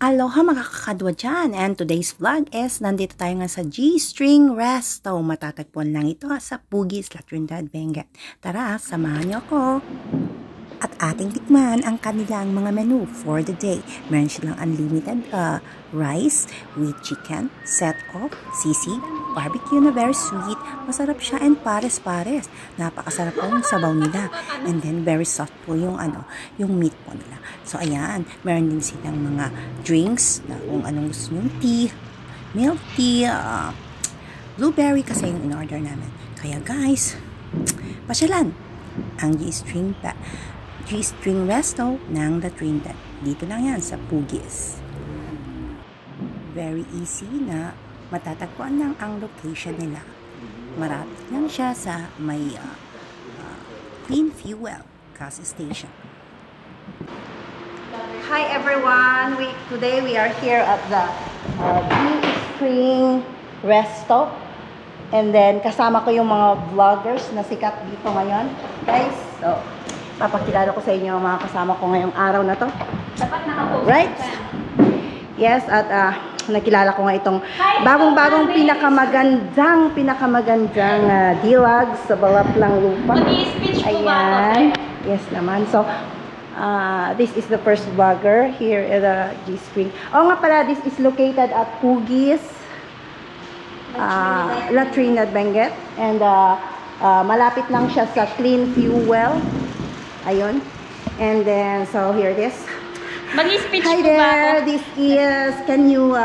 Aloha mga kakadwa dyan, and today's vlog is nandito tayo nga sa G-String Resto. Matatagpuan lang ito sa Puguis, La Trinidad, Benguet. Tara, samahan niyo ako. At ating tikman ang kanilang mga menu for the day. Meron silang unlimited rice with chicken, set of sisig, barbecue na very sweet. Masarap siya and pares-pares. Napakasarap po yung sabaw nila. And then very soft po yung yung meat po nila. So ayan, meron din silang mga drinks na kung anong gusto nyo, tea, milk tea, blueberry kasi yung in-order namin. Kaya guys, pasyalan ang G-String Resto ng La Trinidad. Dito lang yan sa Puguis. Very easy na matatagpuan lang ang location nila. Marapit lang siya sa may Clean Fuel gas station. Hi everyone! Today we are here at the G-String Resto. And then kasama ko yung mga vloggers na sikat dito ngayon. Guys, so papakilala ko sa inyo ang mga kasama ko ngayong araw na to. Dapat nakapost. Right? Yes, at nakilala ko nga itong bagong-bagong pinakamagandang dilag sa Balaplang Lupa. Mag-i-speech po ba Ayan. Yes naman. So, this is the first vlogger here at the G-String. Oo nga pala, this is located at Puguis, La Trinidad, Benguet. And malapit lang siya sa Clean Fuel. Ayun. And then, so here it is. Mag-i-speech Hi po ba there, ako? this is, can you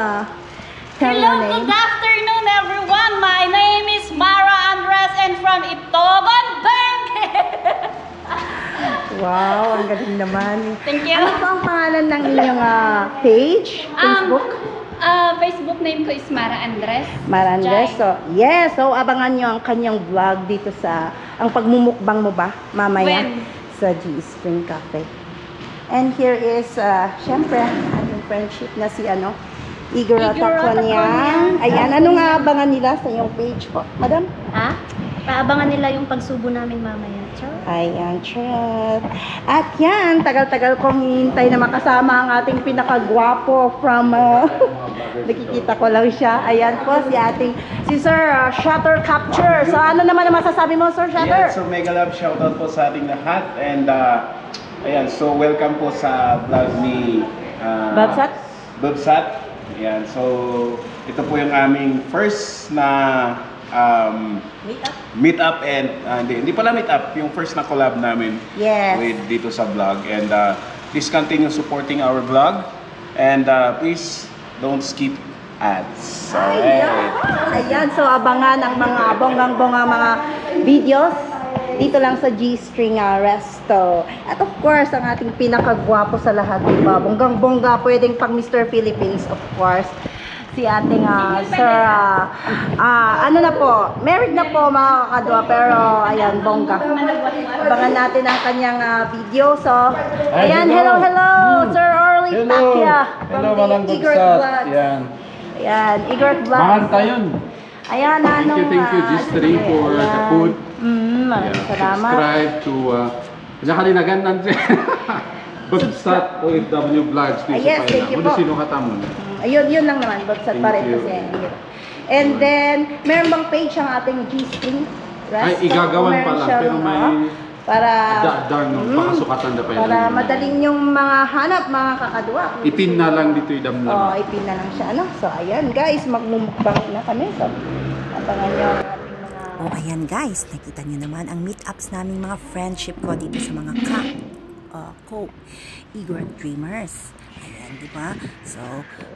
tell your Hello, name? good afternoon everyone. My name is Mara Andres and from Itogon, Benguet. Wow, ang galing naman. Thank you. Ano po ang pangalan ng inyong page? Facebook? Facebook name ko is Mara Andres. Mara Andres. So, yes. So, abangan nyo ang kanyang vlog dito sa, ang pagmumukbang mo ba? Mamaya. When? Sa G-String Cafe. And here is, syempre, ating friendship na si, Igor Takwanyang. Ayan, ano nga abangan nila sa iyong page po? Madam? Ha? Paabangan nila yung pagsubo namin mamaya. Ciao. Ayan, chat. At yan, tagal-tagal kong hintay na makasama ang ating pinakagwapo from, nakikita ko lang siya. Ayan po, si Sir Shutter Capture. So, ano naman ang masasabi mo, Sir Shutter? Yeah, so mega love shoutout po sa ating lahat. And, ayan, so welcome po sa vlog ni Babsat? Babsat. Ayan, so ito po yung aming first na meet up and hindi pala meet up, yung first na collab namin. Yes. With dito sa vlog. And please continue supporting our vlog and please don't skip ads. Ayan, so abangan ang mga bonggang-bonggang mga videos dito lang sa G-String Resto. At of course, ang ating pinakagwapo sa lahat, diba? Bonggang-bongga, pwedeng pang Mr. Philippines, of course. Si ating Sir, ano na po, married na po mga kakadwa, pero ayan, bongga. Abangan natin ang kanyang video. So, ayan, hello, Sir Orly Takia. Hello, Malang Babsat. Ayan. Ayan, Igor Vlogs. Mahal tayo. Ayan, Thank you, G-String for the food. Maraming salamat. Subscribe to, nakalinagan natin. Babsat OFW Vlogs. Yes, thank you po. Sino katamon? Ayun, yun lang naman. Babsat pa rin kasi. And then, meron bang page ang ating G-String Resto? Ay, igagawan pa lang. Pero may para pakasukatan na pa yun. Para madaling yung mga hanap, mga kakadwa. Ipin na lang dito idamlam. Oo, ipin na lang siya. So, ayan guys, magmumukbang na kami. So, abangan nyo ang ating mga... Oh, ayan guys, nakita nyo naman ang meetups namin mga friendship ko dito sa mga Igor Dreamers. Ayan, di ba? So,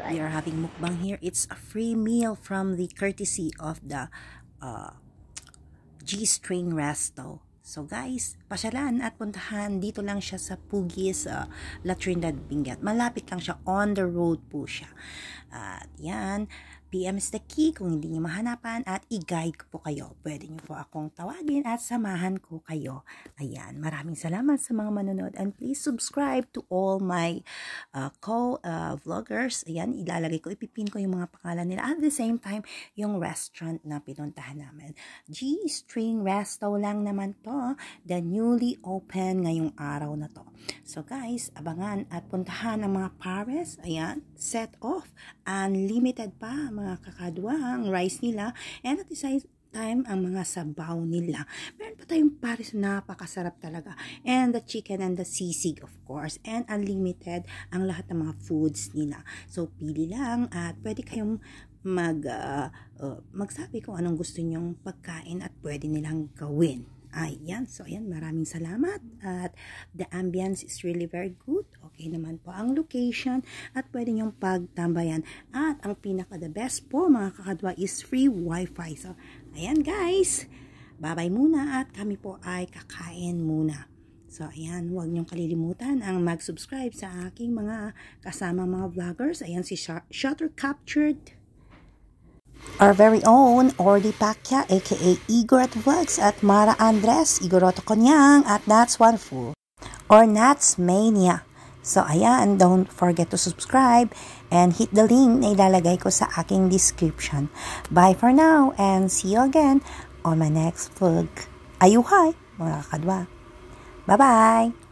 we are having mukbang here. It's a free meal from the courtesy of the G-String Resto. So guys, pasyalan at puntahan. Dito lang siya sa Puguis, La Trinidad, Benguet. Malapit lang siya. On the road po siya. At yan, PM is the key kung hindi niyo mahanapan at i-guide ko po kayo. Pwede niyo po akong tawagin at samahan ko kayo. Ayan, maraming salamat sa mga manonood and please subscribe to all my co-vloggers. Ayan, ilalagay ko, ipipin ko yung mga pangalan nila. At the same time, yung restaurant na pinuntahan namin. G-String Resto lang naman to. The newly open ngayong araw na to. So guys, abangan at puntahan ang mga pares. Ayan, set off. Unlimited pa mga kakadwa ang rice nila. And at the same time, ang mga sabaw nila. Meron pa tayong pares na napakasarap talaga. And the chicken and the sisig of course. And unlimited ang lahat ng mga foods nila. So pili lang at pwede kayong magsabi kung anong gusto nyong pagkain at pwede nilang gawin. Ayan, so ayan, maraming salamat at the ambience is really very good. Okay naman po ang location at pwede nyong pagtambayan. At ang pinaka the best po mga kakadwa is free wifi. So ayan guys, bye-bye muna at kami po ay kakain muna. So ayan, huwag niyong kalilimutan ang mag-subscribe sa aking mga kasama mga vloggers. Ayan si Shutter Captured, our very own Orly Pacquiao aka Igorot Vlogs at Mara Andres, Igoroto Konyang at Nats One Fool or Nats Mania. So ayan, don't forget to subscribe and hit the link na ilalagay ko sa aking description. Bye for now and see you again on my next vlog. Ayuhay mga kakadwa. Bye bye!